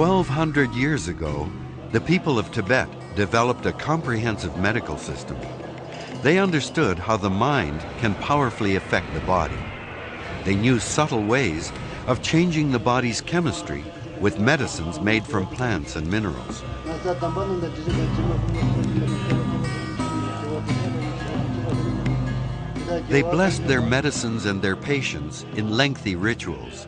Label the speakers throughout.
Speaker 1: 1,200 years ago, the people of Tibet developed a comprehensive medical system. They understood how the mind can powerfully affect the body. They knew subtle ways of changing the body's chemistry with medicines made from plants and minerals. They blessed their medicines and their patients in lengthy rituals.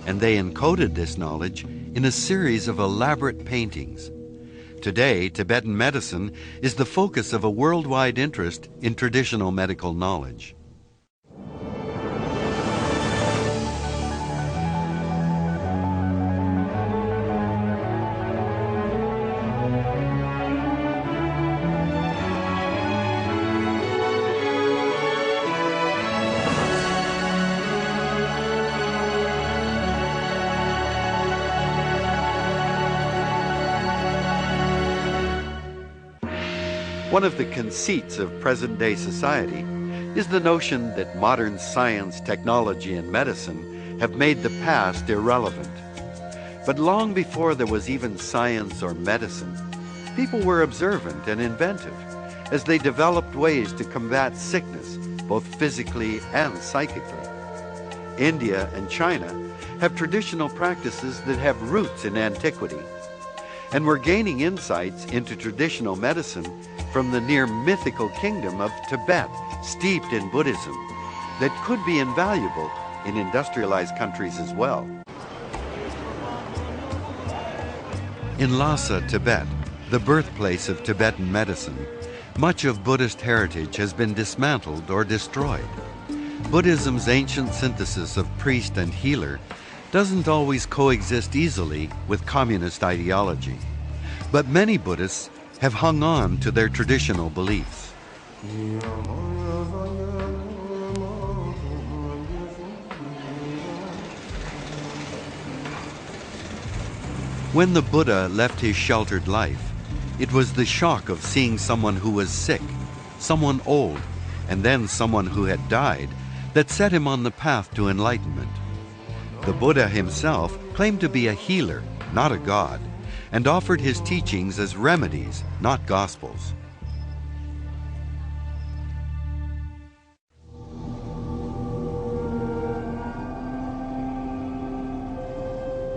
Speaker 1: And they encoded this knowledge in a series of elaborate paintings. Today, Tibetan medicine is the focus of a worldwide interest in traditional medical knowledge. One of the conceits of present-day society is the notion that modern science, technology, and medicine have made the past irrelevant. But long before there was even science or medicine, people were observant and inventive as they developed ways to combat sickness, both physically and psychically. India and China have traditional practices that have roots in antiquity, and we're gaining insights into traditional medicine from the near mythical kingdom of Tibet, steeped in Buddhism, that could be invaluable in industrialized countries as well. In Lhasa, Tibet, the birthplace of Tibetan medicine, much of Buddhist heritage has been dismantled or destroyed. Buddhism's ancient synthesis of priest and healer doesn't always coexist easily with communist ideology, but many Buddhists have hung on to their traditional beliefs. When the Buddha left his sheltered life, it was the shock of seeing someone who was sick, someone old, and then someone who had died that set him on the path to enlightenment. The Buddha himself claimed to be a healer, not a god, and offered his teachings as remedies, not gospels.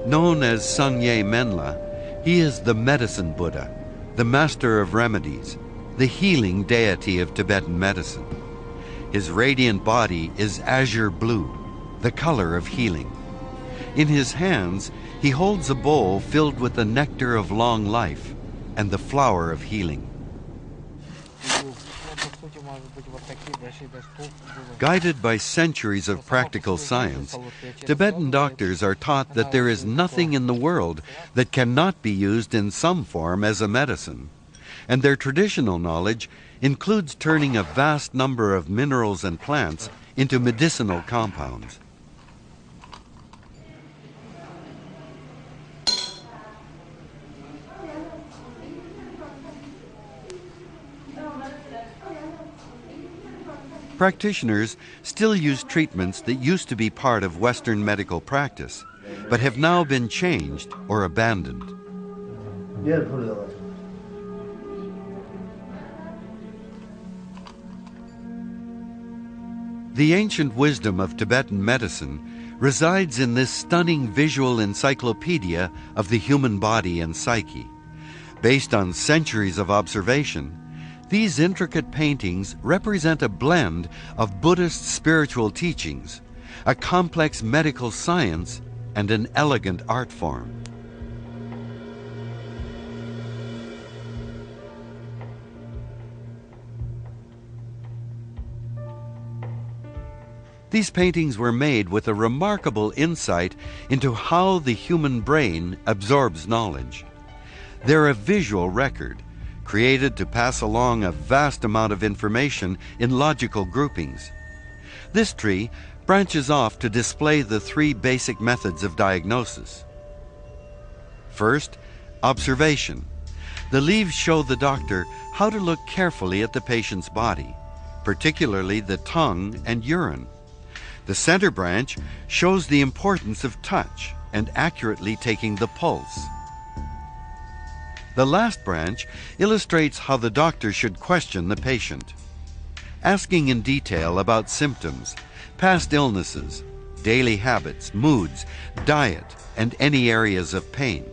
Speaker 1: Known as Sangye Menla, he is the medicine Buddha, the master of remedies, the healing deity of Tibetan medicine. His radiant body is azure blue, the color of healing. In his hands, he holds a bowl filled with the nectar of long life and the flower of healing. Guided by centuries of practical science, Tibetan doctors are taught that there is nothing in the world that cannot be used in some form as a medicine, and their traditional knowledge includes turning a vast number of minerals and plants into medicinal compounds. Practitioners still use treatments that used to be part of Western medical practice, but have now been changed or abandoned. The ancient wisdom of Tibetan medicine resides in this stunning visual encyclopedia of the human body and psyche. Based on centuries of observation, these intricate paintings represent a blend of Buddhist spiritual teachings, a complex medical science, and an elegant art form. These paintings were made with a remarkable insight into how the human brain absorbs knowledge. They're a visual record, created to pass along a vast amount of information in logical groupings. This tree branches off to display the three basic methods of diagnosis. First, observation. The leaves show the doctor how to look carefully at the patient's body, particularly the tongue and urine. The center branch shows the importance of touch and accurately taking the pulse. The last branch illustrates how the doctor should question the patient, asking in detail about symptoms, past illnesses, daily habits, moods, diet, and any areas of pain.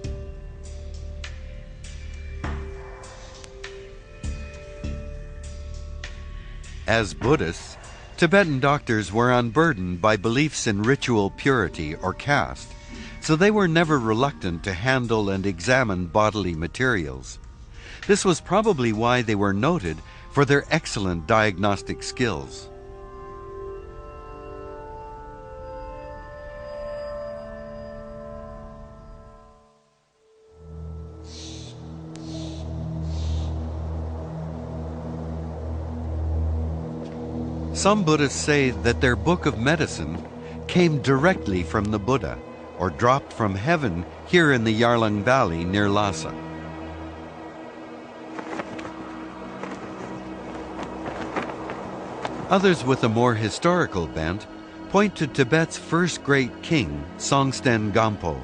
Speaker 1: As Buddhists, Tibetan doctors were unburdened by beliefs in ritual purity or caste, so they were never reluctant to handle and examine bodily materials. This was probably why they were noted for their excellent diagnostic skills. Some Buddhists say that their book of medicine came directly from the Buddha or dropped from heaven here in the Yarlung Valley near Lhasa. Others with a more historical bent point to Tibet's first great king, Songtsen Gampo.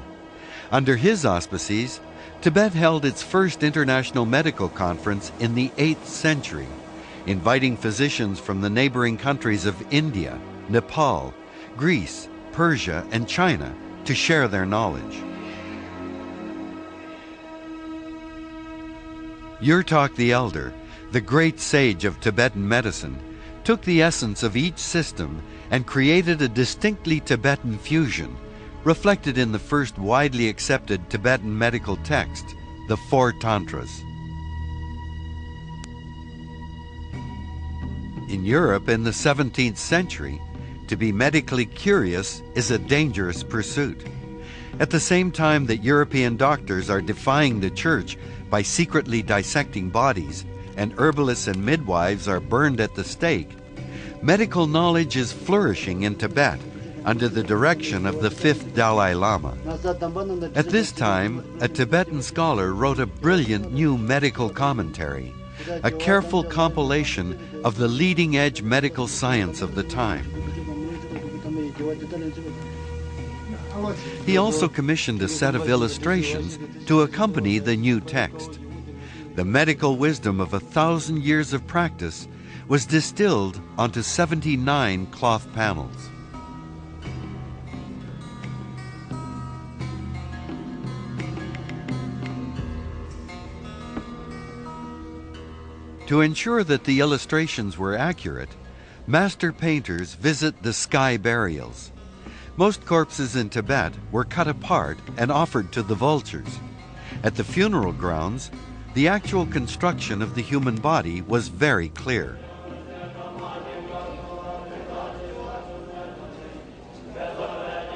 Speaker 1: Under his auspices, Tibet held its first international medical conference in the 8th century, inviting physicians from the neighboring countries of India, Nepal, Greece, Persia, and China to share their knowledge. Yurtok the Elder, the great sage of Tibetan medicine, took the essence of each system and created a distinctly Tibetan fusion, reflected in the first widely accepted Tibetan medical text, the Four Tantras. In Europe in the 17th century, to be medically curious is a dangerous pursuit. At the same time that European doctors are defying the church by secretly dissecting bodies, and herbalists and midwives are burned at the stake, medical knowledge is flourishing in Tibet under the direction of the 5th Dalai Lama. At this time, a Tibetan scholar wrote a brilliant new medical commentary, a careful compilation of the leading-edge medical science of the time. He also commissioned a set of illustrations to accompany the new text. The medical wisdom of 1,000 years of practice was distilled onto 79 cloth panels. To ensure that the illustrations were accurate, master painters visit the sky burials. Most corpses in Tibet were cut apart and offered to the vultures. At the funeral grounds, the actual construction of the human body was very clear.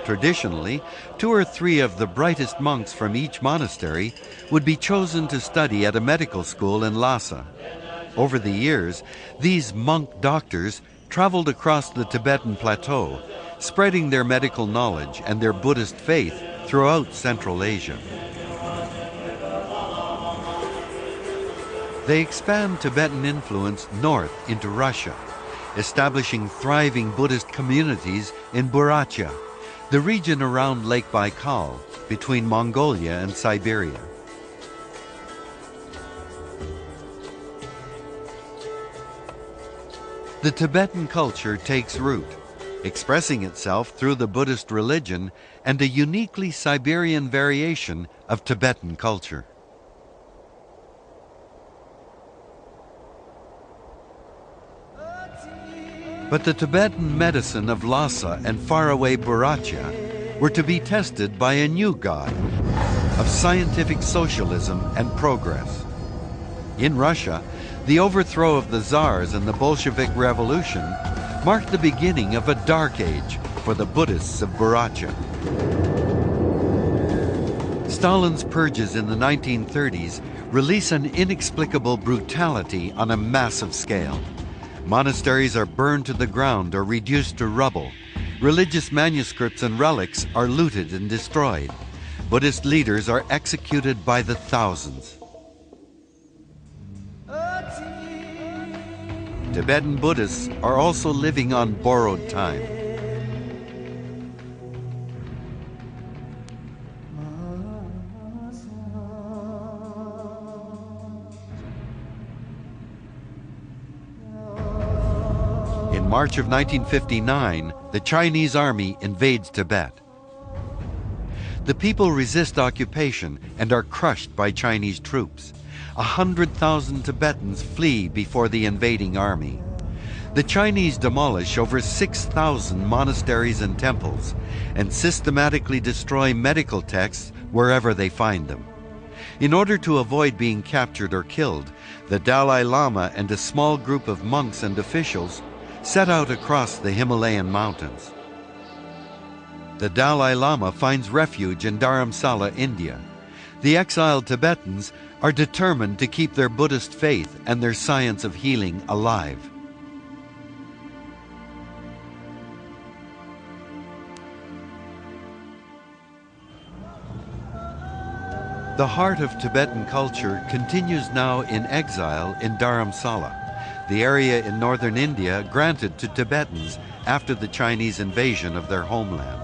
Speaker 1: Traditionally, 2 or 3 of the brightest monks from each monastery would be chosen to study at a medical school in Lhasa. Over the years, these monk doctors traveled across the Tibetan plateau, spreading their medical knowledge and their Buddhist faith throughout Central Asia. They expand Tibetan influence north into Russia, establishing thriving Buddhist communities in Buryatia, the region around Lake Baikal, between Mongolia and Siberia. The Tibetan culture takes root, expressing itself through the Buddhist religion and a uniquely Siberian variation of Tibetan culture. But the Tibetan medicine of Lhasa and faraway Buryatia were to be tested by a new god of scientific socialism and progress. In Russia, the overthrow of the Tsars and the Bolshevik Revolution marked the beginning of a dark age for the Buddhists of Buryatia. Stalin's purges in the 1930s release an inexplicable brutality on a massive scale. Monasteries are burned to the ground or reduced to rubble. Religious manuscripts and relics are looted and destroyed. Buddhist leaders are executed by the thousands. Tibetan Buddhists are also living on borrowed time. in March of 1959, the Chinese army invades Tibet. The people resist occupation and are crushed by Chinese troops. 100,000 Tibetans flee before the invading army. The Chinese demolish over 6,000 monasteries and temples and systematically destroy medical texts wherever they find them. In order to avoid being captured or killed, the Dalai Lama and a small group of monks and officials set out across the Himalayan mountains. The Dalai Lama finds refuge in Dharamsala, India. The exiled Tibetans are determined to keep their Buddhist faith and their science of healing alive. The heart of Tibetan culture continues now in exile in Dharamsala, the area in northern India granted to Tibetans after the Chinese invasion of their homeland.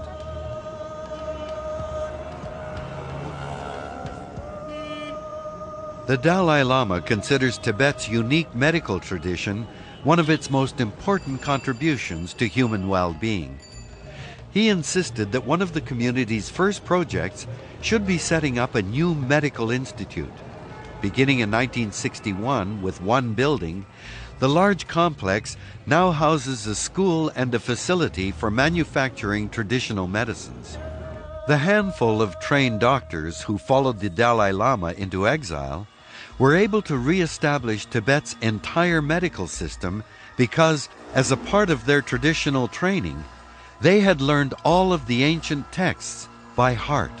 Speaker 1: The Dalai Lama considers Tibet's unique medical tradition one of its most important contributions to human well-being. He insisted that one of the community's first projects should be setting up a new medical institute. Beginning in 1961 with one building, the large complex now houses a school and a facility for manufacturing traditional medicines. The handful of trained doctors who followed the Dalai Lama into exile were able to re-establish Tibet's entire medical system because, as a part of their traditional training, they had learned all of the ancient texts by heart.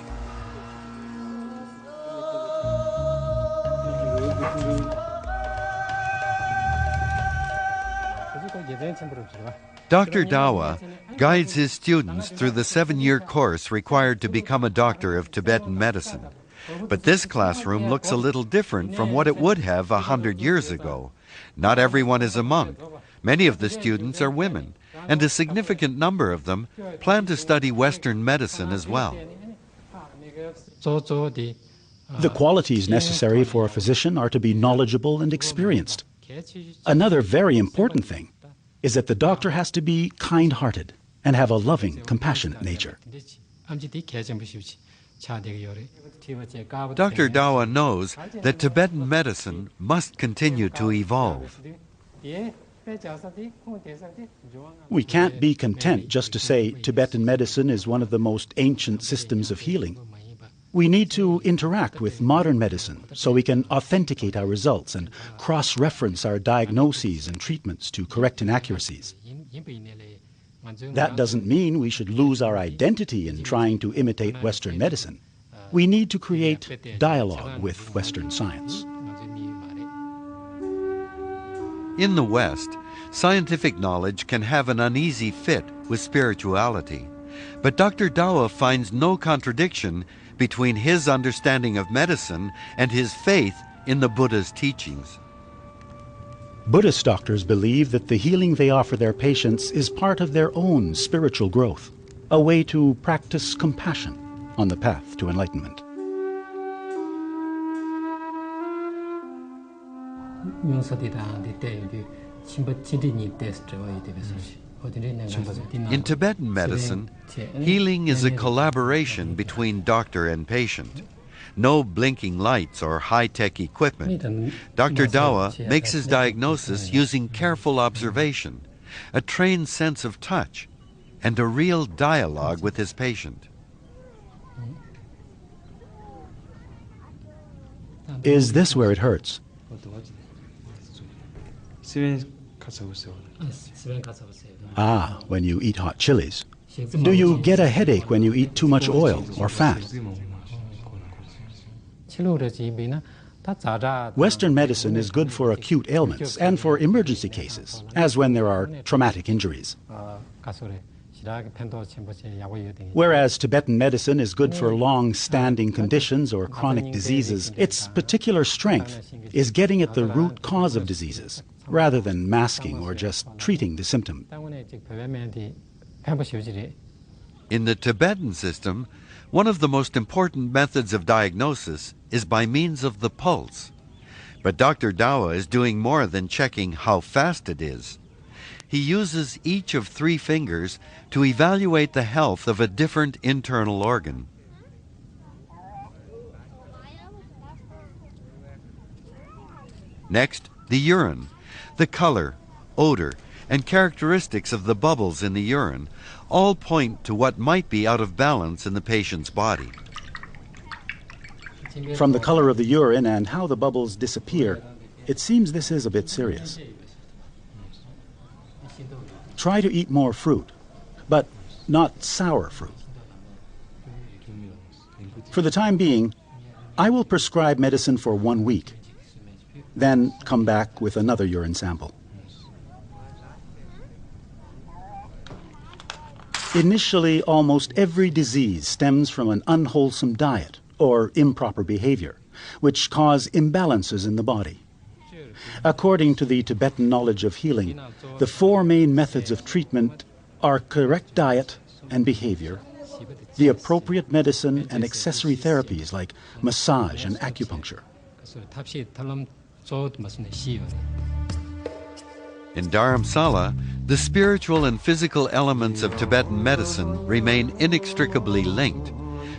Speaker 1: Dr. Dawa guides his students through the 7-year course required to become a doctor of Tibetan medicine. But this classroom looks a little different from what it would have 100 years ago. Not everyone is a monk. Many of the students are women, and a significant number of them plan to study Western medicine as well.
Speaker 2: The qualities necessary for a physician are to be knowledgeable and experienced. Another very important thing is that the doctor has to be kind-hearted and have a loving, compassionate nature.
Speaker 1: Dr. Dawa knows that Tibetan medicine must continue to evolve.
Speaker 2: We can't be content just to say Tibetan medicine is one of the most ancient systems of healing. We need to interact with modern medicine so we can authenticate our results and cross-reference our diagnoses and treatments to correct inaccuracies. That doesn't mean we should lose our identity in trying to imitate Western medicine. We need to create dialogue with Western science.
Speaker 1: In the West, scientific knowledge can have an uneasy fit with spirituality. But Dr. Dawa finds no contradiction between his understanding of medicine and his faith in the Buddha's teachings.
Speaker 2: Buddhist doctors believe that the healing they offer their patients is part of their own spiritual growth, a way to practice compassion on the path to enlightenment.
Speaker 1: In Tibetan medicine, healing is a collaboration between doctor and patient. No blinking lights or high-tech equipment. Dr. Dawa makes his diagnosis using careful observation, a trained sense of touch, and a real dialogue with his patient.
Speaker 2: Is this where it hurts? Ah, when you eat hot chilies. Do you get a headache when you eat too much oil or fat? Western medicine is good for acute ailments and for emergency cases, as when there are traumatic injuries. Whereas Tibetan medicine is good for long-standing conditions or chronic diseases, its particular strength is getting at the root cause of diseases, rather than masking or just treating the symptom.
Speaker 1: In the Tibetan system, one of the most important methods of diagnosis is by means of the pulse. But Dr. Dawa is doing more than checking how fast it is. he uses each of 3 fingers to evaluate the health of a different internal organ. Next, the urine. The color, odor, and characteristics of the bubbles in the urine all point to what might be out of balance in the patient's body.
Speaker 2: From the color of the urine and how the bubbles disappear, it seems this is a bit serious. Try to eat more fruit, but not sour fruit. For the time being, I will prescribe medicine for 1 week, then come back with another urine sample. Initially, almost every disease stems from an unwholesome diet or improper behavior, which cause imbalances in the body. According to the Tibetan knowledge of healing, the 4 main methods of treatment are correct diet and behavior, the appropriate medicine and accessory therapies like massage and acupuncture.
Speaker 1: In Dharamsala, the spiritual and physical elements of Tibetan medicine remain inextricably linked,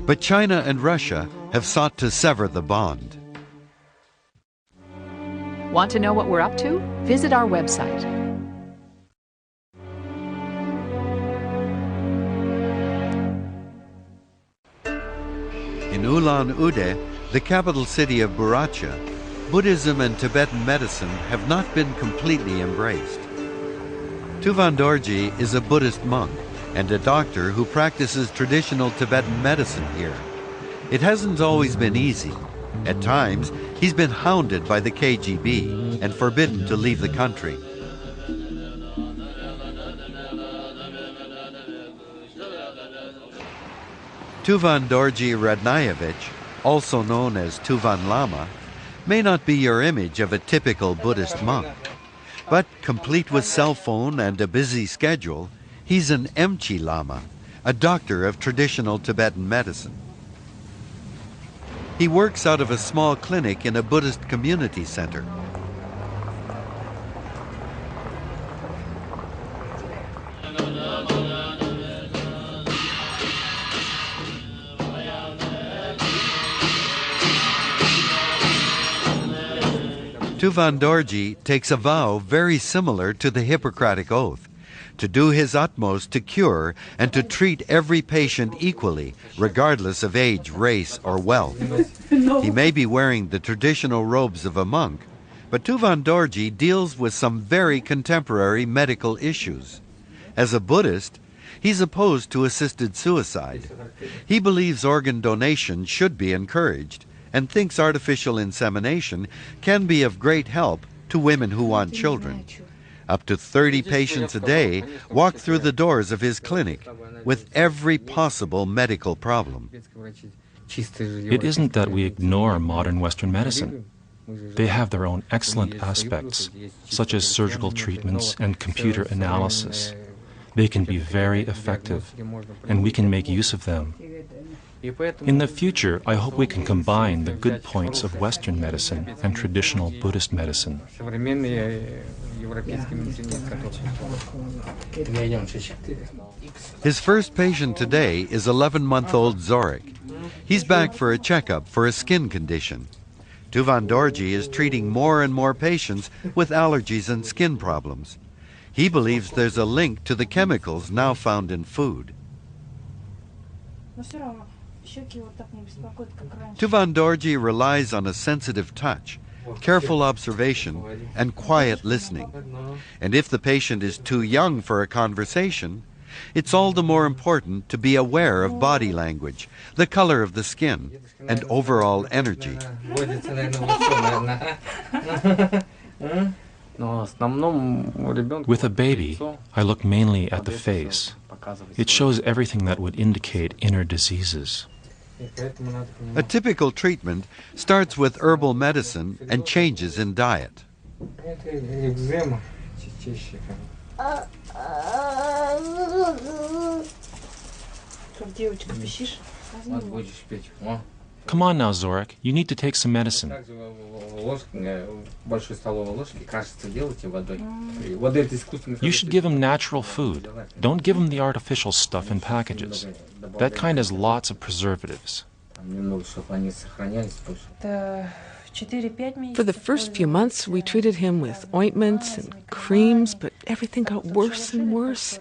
Speaker 1: but China and Russia have sought to sever the bond.
Speaker 3: Want to know what we're up to? Visit our website.
Speaker 1: In Ulan-Ude, the capital city of Buryatia, Buddhism and Tibetan medicine have not been completely embraced. Tuvan Dorji is a Buddhist monk and a doctor who practices traditional Tibetan medicine here. It hasn't always been easy. At times, he's been hounded by the KGB and forbidden to leave the country. Tuvan Dorji Radnayevich, also known as Tuvan Lama, may not be your image of a typical Buddhist monk, but complete with cell phone and a busy schedule, he's an Emchi Lama, a doctor of traditional Tibetan medicine. He works out of a small clinic in a Buddhist community center. Tuvan Dorji takes a vow very similar to the Hippocratic Oath, to do his utmost to cure and to treat every patient equally, regardless of age, race, or wealth. He may be wearing the traditional robes of a monk, but Tuvan Dorji deals with some very contemporary medical issues. As a Buddhist, he's opposed to assisted suicide. He believes organ donation should be encouraged, and thinks artificial insemination can be of great help to women who want children. Up to 30 patients a day walk through the doors of his clinic with every possible medical problem.
Speaker 4: It isn't that we ignore modern Western medicine. They have their own excellent aspects, such as surgical treatments and computer analysis. They can be very effective, and we can make use of them. In the future, I hope we can combine the good points of Western medicine and traditional Buddhist medicine.
Speaker 1: His first patient today is 11-month-old Zorik. He's back for a checkup for a skin condition. Tuvan Dorji is treating more and more patients with allergies and skin problems. He believes there's a link to the chemicals now found in food. Tuvan Dorji relies on a sensitive touch, careful observation, and quiet listening. And if the patient is too young for a conversation, it's all the more important to be aware of body language, the color of the skin, and overall energy.
Speaker 4: With a baby, I look mainly at the face. It shows everything that would indicate inner diseases.
Speaker 1: A typical treatment starts with herbal medicine and changes in diet.
Speaker 4: Come on now, Zorik, you need to take some medicine. You should give him natural food. Don't give him the artificial stuff in packages. That kind has lots of preservatives.
Speaker 5: For the first few months, we treated him with ointments and creams, but everything got worse and worse.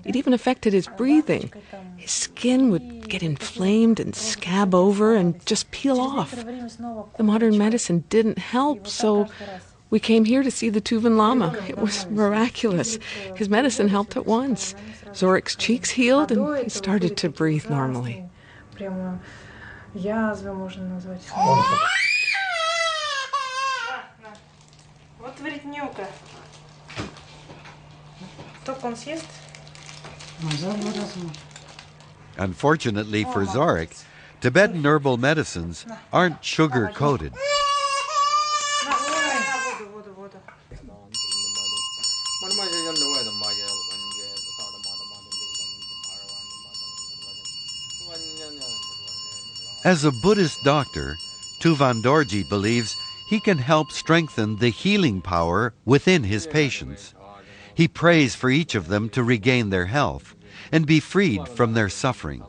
Speaker 5: It even affected his breathing. His skin would get inflamed and scab over and just peel off. The modern medicine didn't help, so we came here to see the Tuvan Lama. It was miraculous. His medicine helped at once. Zorik's cheeks healed and he started to breathe normally.
Speaker 1: Unfortunately for Zorik, Tibetan herbal medicines aren't sugar-coated. As a Buddhist doctor, Tuvan Dorji believes he can help strengthen the healing power within his patients. He prays for each of them to regain their health and be freed from their suffering.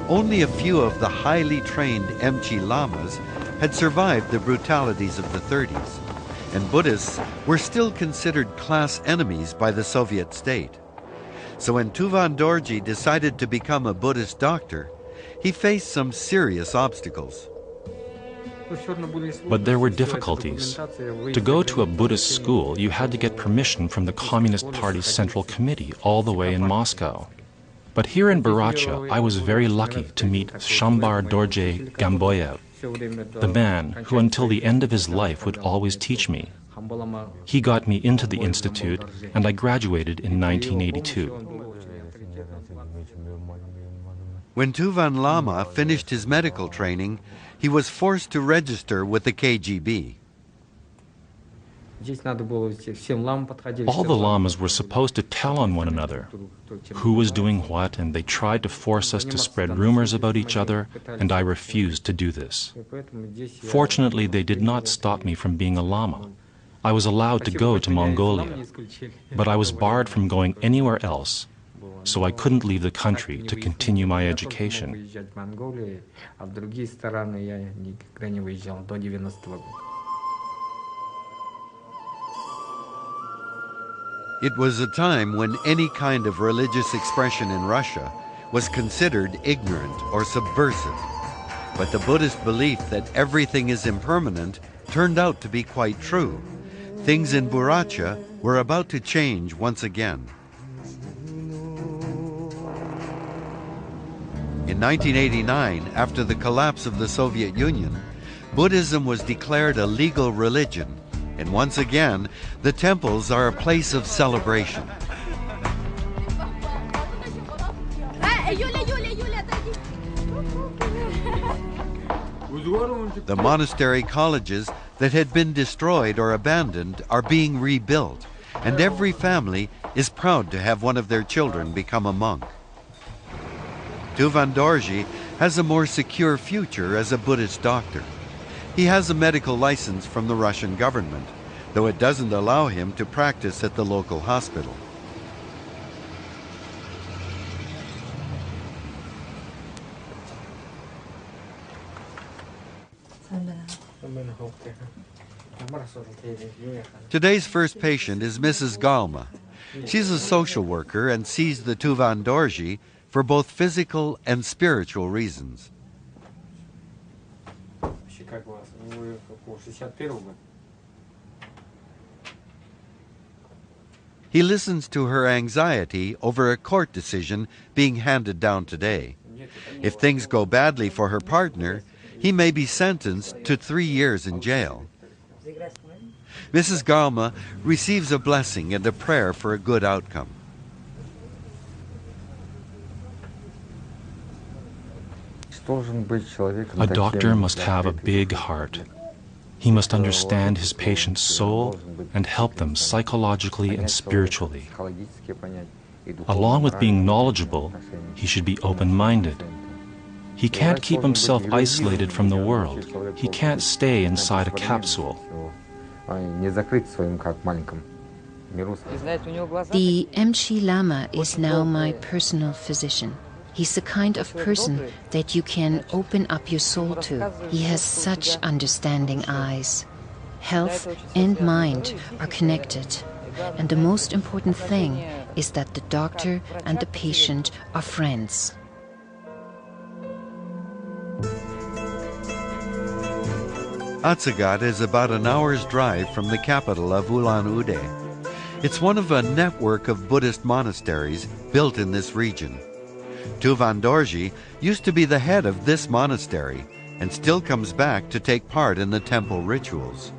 Speaker 1: Only a few of the highly trained Emchi lamas had survived the brutalities of the 30s, and Buddhists were still considered class enemies by the Soviet state. So when Tuvan Dorji decided to become a Buddhist doctor, he faced some serious obstacles.
Speaker 4: But there were difficulties. To go to a Buddhist school, you had to get permission from the Communist Party's Central Committee all the way in Moscow. But here in Baracha, I was very lucky to meet Shambar Dorje Gamboyev, the man who until the end of his life would always teach me. He got me into the institute, and I graduated in 1982.
Speaker 1: When Tuvan Lama finished his medical training, he was forced to register with the KGB.
Speaker 4: All the lamas were supposed to tell on one another who was doing what, and they tried to force us to spread rumors about each other, and I refused to do this. Fortunately, they did not stop me from being a lama. I was allowed to go to Mongolia, but I was barred from going anywhere else, so I couldn't leave the country to continue my education.
Speaker 1: It was a time when any kind of religious expression in Russia was considered ignorant or subversive. But the Buddhist belief that everything is impermanent turned out to be quite true. Things in Baracha were about to change once again. In 1989, after the collapse of the Soviet Union, Buddhism was declared a legal religion, and once again, the temples are a place of celebration. The monastery colleges that had been destroyed or abandoned are being rebuilt, and every family is proud to have one of their children become a monk. Tuvan Dorji has a more secure future as a Buddhist doctor. He has a medical license from the Russian government, though it doesn't allow him to practice at the local hospital. Today's first patient is Mrs. Galma. She's a social worker and sees the Tuvan Dorji for both physical and spiritual reasons. He listens to her anxiety over a court decision being handed down today. If things go badly for her partner, he may be sentenced to 3 years in jail. Mrs. Galma receives a blessing and a prayer for a good outcome.
Speaker 4: A doctor must have a big heart. He must understand his patient's soul and help them psychologically and spiritually. Along with being knowledgeable, he should be open-minded. He can't keep himself isolated from the world. He can't stay inside a capsule.
Speaker 6: The Emshi Lama is now my personal physician. He's the kind of person that you can open up your soul to. He has such understanding eyes. Health and mind are connected. And the most important thing is that the doctor and the patient are friends.
Speaker 1: Atsagat is about an hour's drive from the capital of Ulan-Ude. It's one of a network of Buddhist monasteries built in this region. Tuvan Dorji used to be the head of this monastery and still comes back to take part in the temple rituals.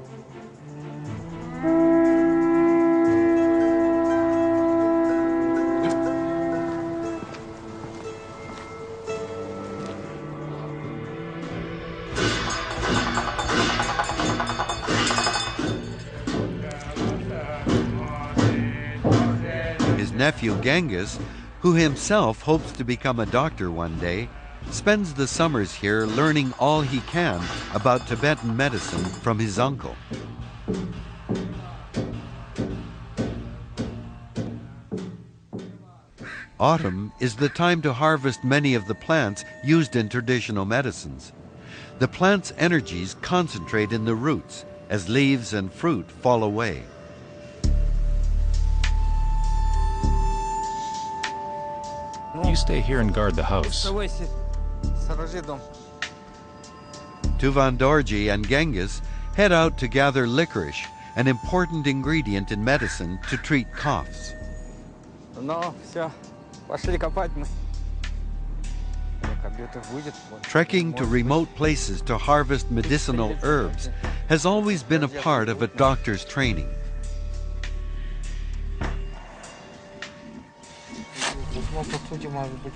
Speaker 1: His nephew Genghis, who himself hopes to become a doctor one day, spends the summers here learning all he can about Tibetan medicine from his uncle. Autumn is the time to harvest many of the plants used in traditional medicines. The plant's energies concentrate in the roots as leaves and fruit fall away.
Speaker 4: You stay here and guard the house.
Speaker 1: Tuvan Dorji and Genghis head out to gather licorice, an important ingredient in medicine to treat coughs. Trekking to remote places to harvest medicinal herbs has always been a part of a doctor's training.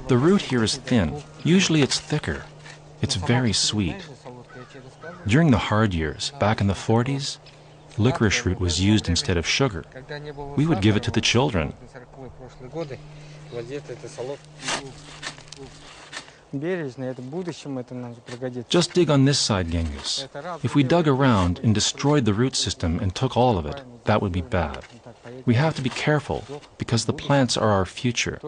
Speaker 4: The root here is thin. Usually it's thicker. It's very sweet. During the hard years, back in the 40s, licorice root was used instead of sugar. We would give it to the children. Just dig on this side, Genghis. If we dug around and destroyed the root system and took all of it, that would be bad. We have to be careful because the plants are our future.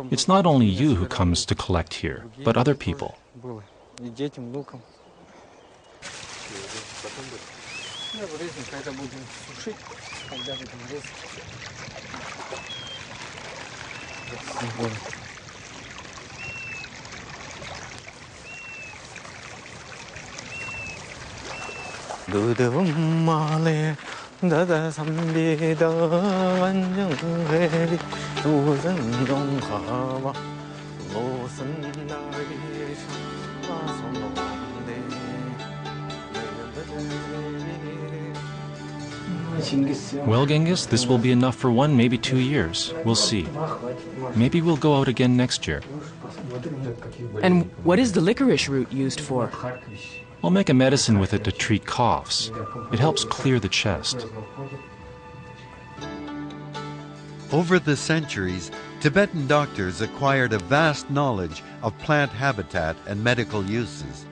Speaker 4: It's not only you who comes to collect here, but other people. Well, Genghis, this will be enough for 1, maybe 2 years. We'll see. Maybe we'll go out again next year.
Speaker 5: And what is the licorice root used for?
Speaker 4: I'll make a medicine with it to treat coughs. It helps clear the chest.
Speaker 1: Over the centuries, Tibetan doctors acquired a vast knowledge of plant habitat and medical uses.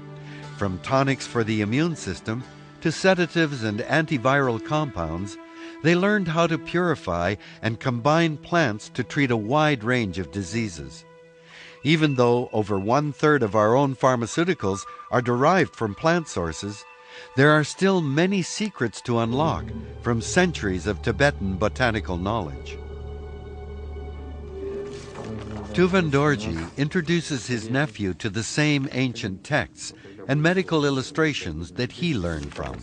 Speaker 1: From tonics for the immune system to sedatives and antiviral compounds, they learned how to purify and combine plants to treat a wide range of diseases. Even though over 1/3 of our own pharmaceuticals are derived from plant sources, there are still many secrets to unlock from centuries of Tibetan botanical knowledge. Tuvan Dorji introduces his nephew to the same ancient texts and medical illustrations that he learned from.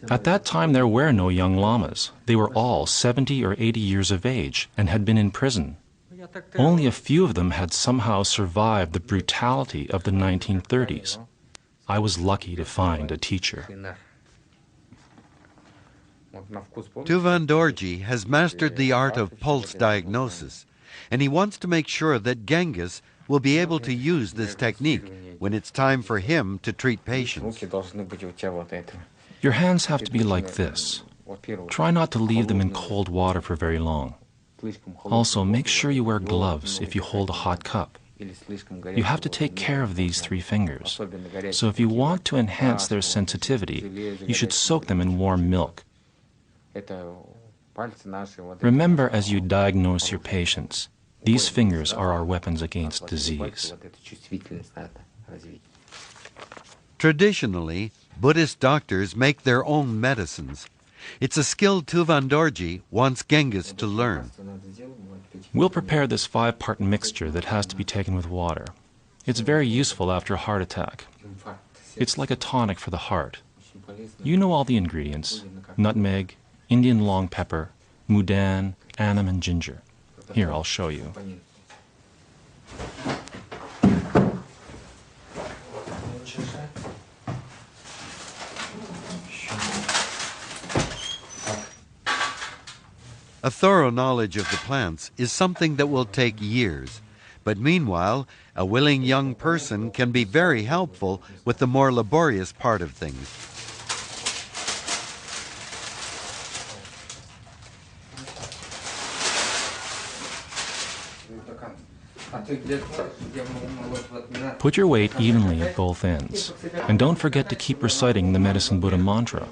Speaker 4: At that time, there were no young lamas. They were all 70 or 80 years of age and had been in prison. Only a few of them had somehow survived the brutality of the 1930s. I was lucky to find a teacher.
Speaker 1: Tuvan Dorji has mastered the art of pulse diagnosis and he wants to make sure that Genghis will be able to use this technique when it's time for him to treat patients.
Speaker 4: Your hands have to be like this. Try not to leave them in cold water for very long. Also, make sure you wear gloves if you hold a hot cup. You have to take care of these 3 fingers. So if you want to enhance their sensitivity, you should soak them in warm milk. Remember, as you diagnose your patients, these fingers are our weapons against disease.
Speaker 1: Traditionally, Buddhist doctors make their own medicines. It's a skill Tuvan Dorji wants Genghis to learn.
Speaker 4: We'll prepare this 5-part mixture that has to be taken with water. It's very useful after a heart attack. It's like a tonic for the heart. You know all the ingredients: nutmeg, Indian long pepper, mudan, anam, and ginger. Here, I'll show you.
Speaker 1: A thorough knowledge of the plants is something that will take years. But meanwhile, a willing young person can be very helpful with the more laborious part of things.
Speaker 4: Put your weight evenly at both ends. And don't forget to keep reciting the Medicine Buddha mantra.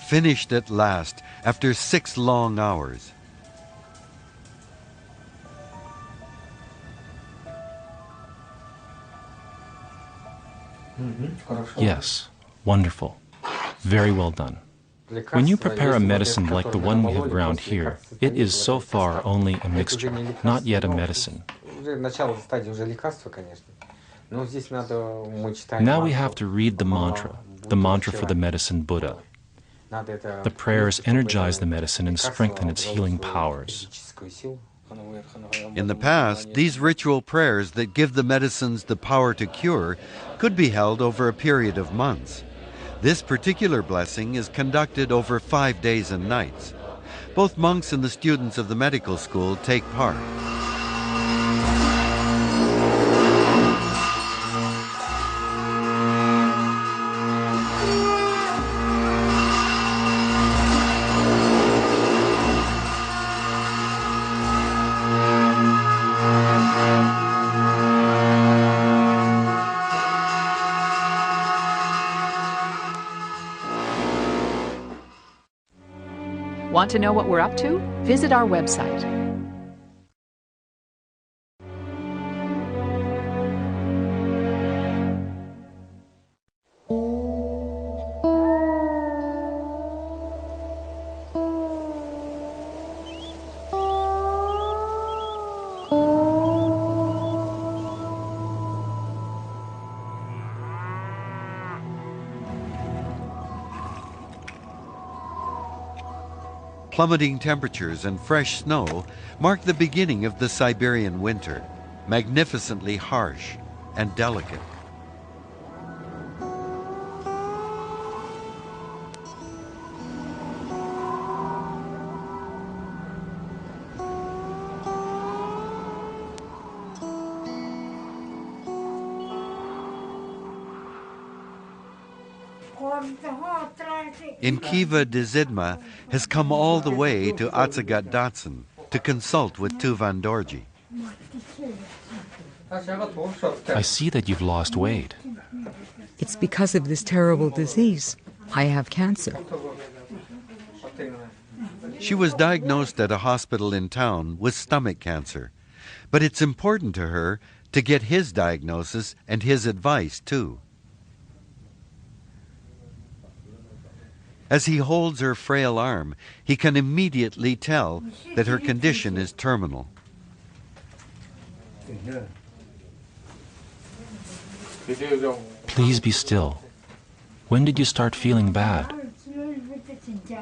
Speaker 1: Finished at last, after 6 long hours.
Speaker 4: Yes, wonderful. Very well done. When you prepare a medicine like the one we have ground here, it is so far only a mixture, not yet a medicine. Now we have to read the mantra for the Medicine Buddha. The prayers energize the medicine and strengthen its healing powers.
Speaker 1: In the past, these ritual prayers that give the medicines the power to cure could be held over a period of months. This particular blessing is conducted over 5 days and nights. Both monks and the students of the medical school take part.
Speaker 3: Want to know what we're up to? Visit our website.
Speaker 1: Plummeting temperatures and fresh snow mark the beginning of the Siberian winter, magnificently harsh and delicate. Inkiva Dzidma has come all the way to Atsagat Datsun to consult with Tuvan Dorji.
Speaker 4: I see that you've lost weight.
Speaker 7: It's because of this terrible disease. I have cancer.
Speaker 1: She was diagnosed at a hospital in town with stomach cancer, but it's important to her to get his diagnosis and his advice too. As he holds her frail arm, he can immediately tell that her condition is terminal.
Speaker 4: Please be still. When did you start feeling bad?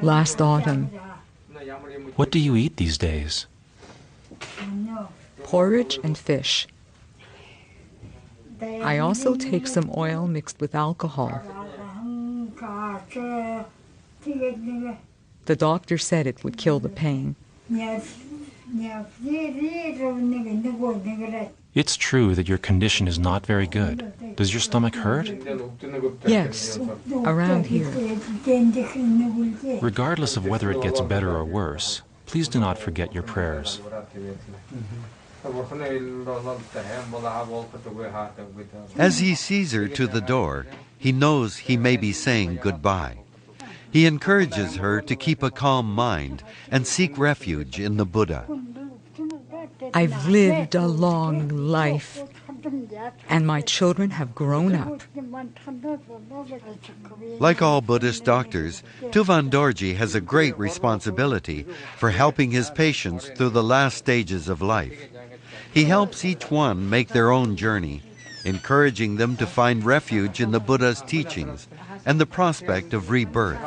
Speaker 7: Last autumn.
Speaker 4: What do you eat these days?
Speaker 7: Porridge and fish. I also take some oil mixed with alcohol. The doctor said it would kill the pain.
Speaker 4: It's true that your condition is not very good. Does your stomach hurt?
Speaker 7: Yes, around here.
Speaker 4: Regardless of whether it gets better or worse, please do not forget your prayers.
Speaker 1: As he sees her to the door, he knows he may be saying goodbye. He encourages her to keep a calm mind and seek refuge in the Buddha.
Speaker 7: I've lived a long life, and my children have grown up.
Speaker 1: Like all Buddhist doctors, Tuvan Dorji has a great responsibility for helping his patients through the last stages of life. He helps each one make their own journey, encouraging them to find refuge in the Buddha's teachings and the prospect of rebirth.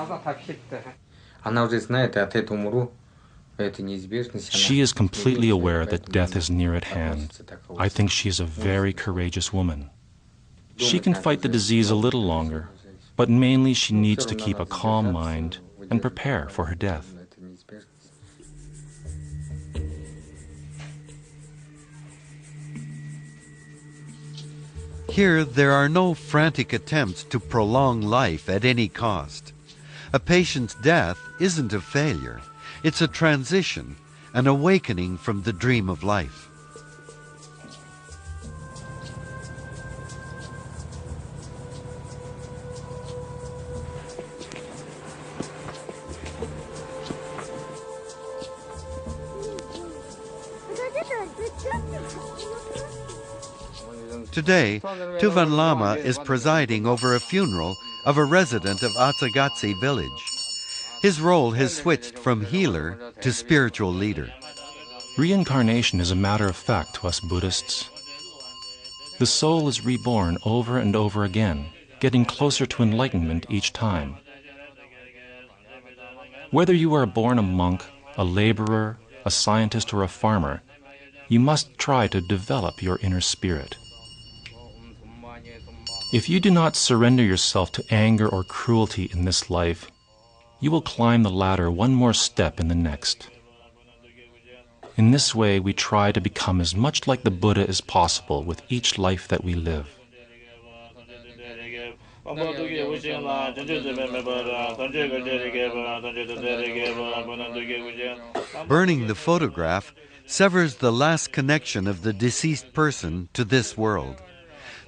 Speaker 4: She is completely aware that death is near at hand. I think she is a very courageous woman. She can fight the disease a little longer, but mainly she needs to keep a calm mind and prepare for her death.
Speaker 1: Here, there are no frantic attempts to prolong life at any cost. A patient's death isn't a failure. It's a transition, an awakening from the dream of life. Today, Tuvan Lama is presiding over a funeral of a resident of Atsagatsi village. His role has switched from healer to spiritual leader.
Speaker 4: Reincarnation is a matter of fact to us Buddhists. The soul is reborn over and over again, getting closer to enlightenment each time. Whether you are born a monk, a laborer, a scientist, or a farmer, you must try to develop your inner spirit. If you do not surrender yourself to anger or cruelty in this life, you will climb the ladder one more step in the next. In this way, we try to become as much like the Buddha as possible with each life that we live.
Speaker 1: Burning the photograph severs the last connection of the deceased person to this world.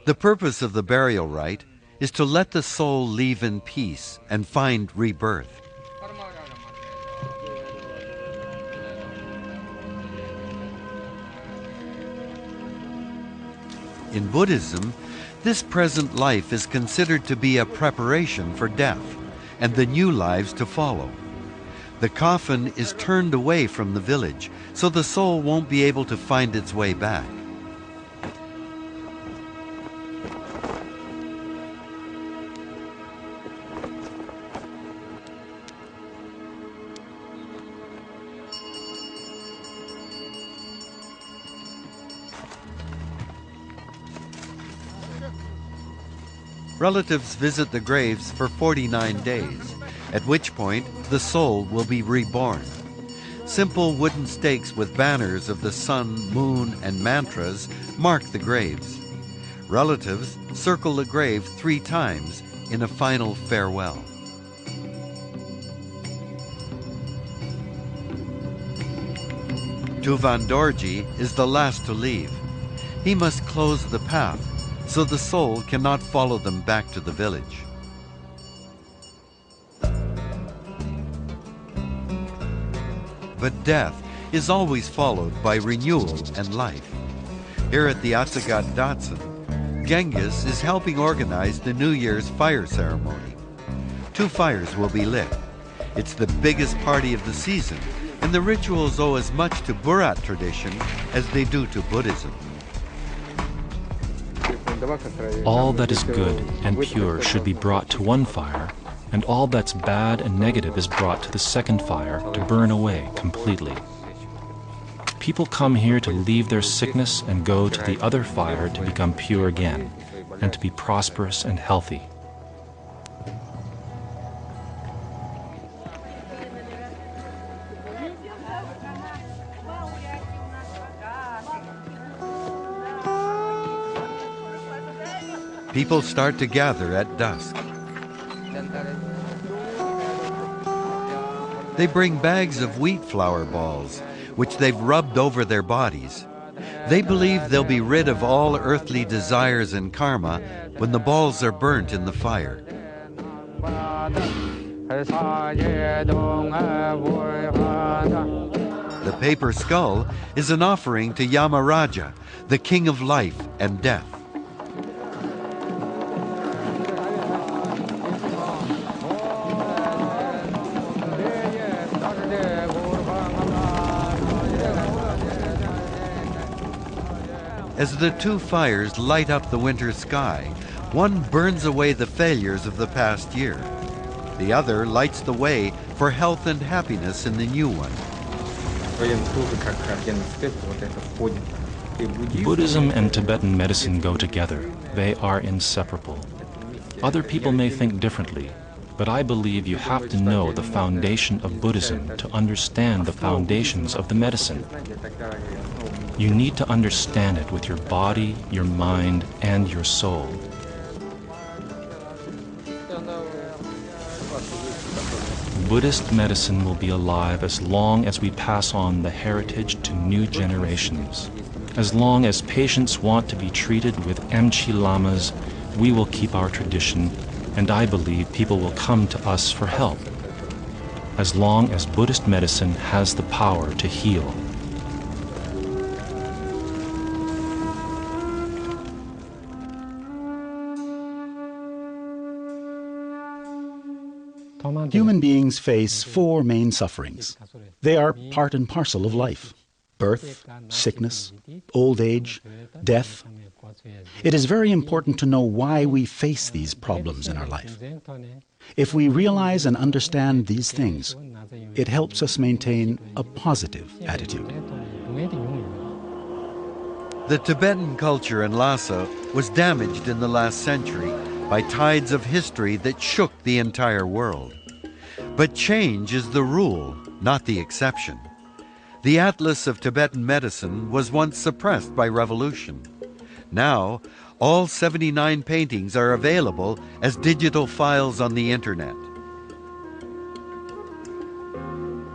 Speaker 1: The purpose of the burial rite is to let the soul leave in peace and find rebirth. In Buddhism, this present life is considered to be a preparation for death and the new lives to follow. The coffin is turned away from the village, so the soul won't be able to find its way back. Relatives visit the graves for 49 days, at which point the soul will be reborn. Simple wooden stakes with banners of the sun, moon, and mantras mark the graves. Relatives circle the grave 3 times in a final farewell. Tuvan Dorji is the last to leave. He must close the path so the soul cannot follow them back to the village. But death is always followed by renewal and life. Here at the Atsagat Datsun, Genghis is helping organize the New Year's fire ceremony. 2 fires will be lit. It's the biggest party of the season, and the rituals owe as much to Burat tradition as they do to Buddhism.
Speaker 4: All that is good and pure should be brought to one fire, and all that's bad and negative is brought to the second fire to burn away completely. People come here to leave their sickness and go to the other fire to become pure again, and to be prosperous and healthy.
Speaker 1: People start to gather at dusk. They bring bags of wheat flour balls, which they've rubbed over their bodies. They believe they'll be rid of all earthly desires and karma when the balls are burnt in the fire. The paper skull is an offering to Yamaraja, the king of life and death. As the two fires light up the winter sky, one burns away the failures of the past year. The other lights the way for health and happiness in the new one.
Speaker 4: Buddhism and Tibetan medicine go together. They are inseparable. Other people may think differently, but I believe you have to know the foundation of Buddhism to understand the foundations of the medicine. You need to understand it with your body, your mind, and your soul. Buddhist medicine will be alive as long as we pass on the heritage to new generations. As long as patients want to be treated with Emchi lamas, we will keep our tradition, and I believe people will come to us for help. As long as Buddhist medicine has the power to heal.
Speaker 2: Human beings face four main sufferings. They are part and parcel of life: birth, sickness, old age, death. It is very important to know why we face these problems in our life. If we realize and understand these things, it helps us maintain a positive attitude.
Speaker 1: The Tibetan culture in Lhasa was damaged in the last century by tides of history that shook the entire world. But change is the rule, not the exception. The Atlas of Tibetan Medicine was once suppressed by revolution. Now, all 79 paintings are available as digital files on the internet.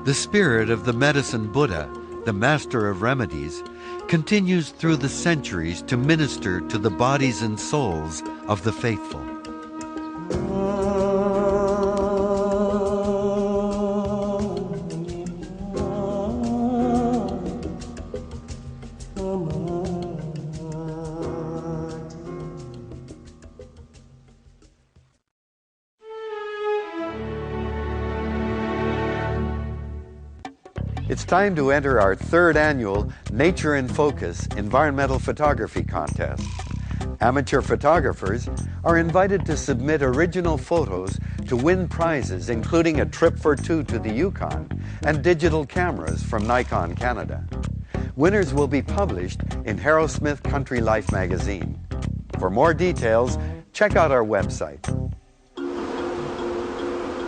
Speaker 1: The spirit of the medicine Buddha, the master of remedies, continues through the centuries to minister to the bodies and souls of the faithful. It's time to enter our third annual Nature in Focus environmental photography contest. Amateur photographers are invited to submit original photos to win prizes, including a trip for two to the Yukon and digital cameras from Nikon Canada. Winners will be published in Harrowsmith Country Life magazine. For more details, check out our website.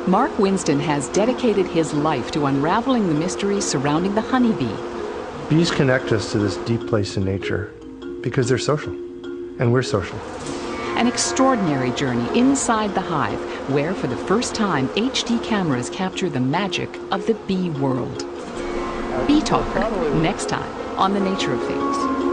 Speaker 3: Mark Winston has dedicated his life to unraveling the mysteries surrounding the honeybee.
Speaker 8: Bees connect us to this deep place in nature because they're social, and we're social.
Speaker 3: An extraordinary journey inside the hive, where for the first time HD cameras capture the magic of the bee world. Bee Talker, next time on The Nature of Things.